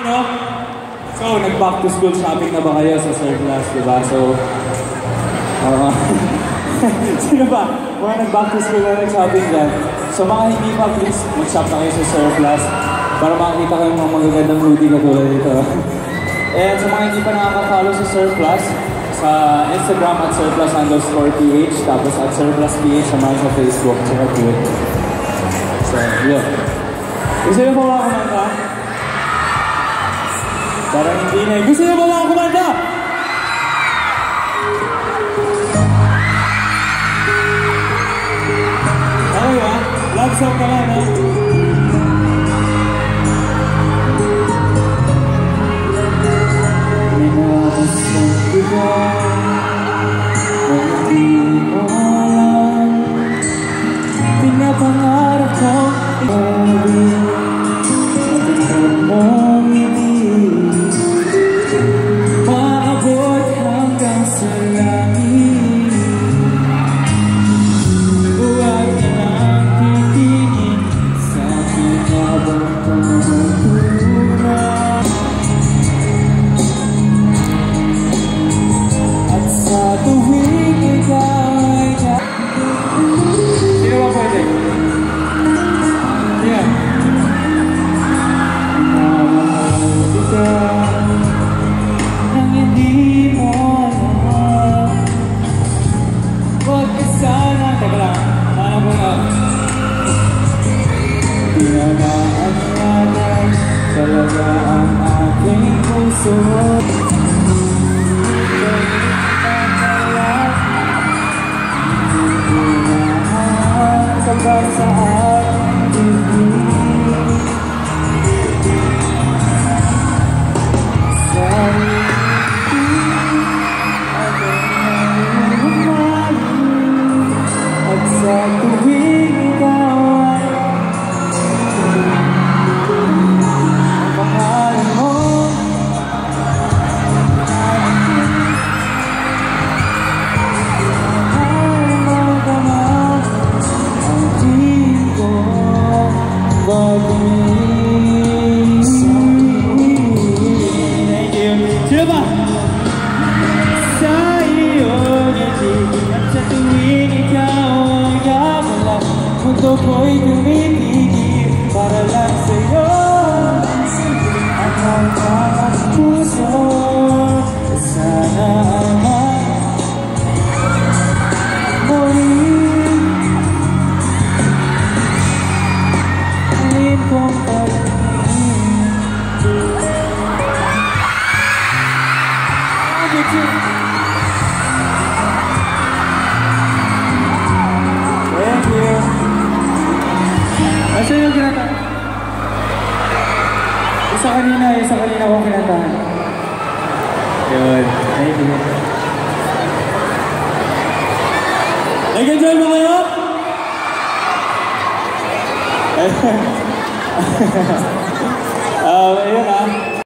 No? So, nag-back to school shopping na ba kayo sa surplus, diba? So, sino ba? Mga nag-back to school na nag-shopping dyan. So, mga hindi pa, please, mag-shop na kayo sa surplus para makakita kayo ng mga magagandang hoodie katulad dito. And sa mga hindi pa nakaka-follow sa surplus, sa Instagram at surplus_ph, tapos at surplusph naman sa Facebook, tsaka Twitter. So, yun. Gusto nyo ba mga kumanta? Parang hindi na. Gusto nyo ba mga kumanta? Okay ba? Love song ka lang, ha? Minasang kita na hindi mo alam. Pinapangarap ko ikaw. Talaga ang aking puso. Unahan ka ba sa aking bibig? Sa ibig ako nangungumali, at sa tuwing ikaw ko'y tumitigil para lang sa'yo. At ang mga puso sana ay muling kong pag-ibig. Thank you. Asa yung kinata? Isa kanina kong kinatahan. Yun. Thank you. Nag-enjoy mo kayo? Ayun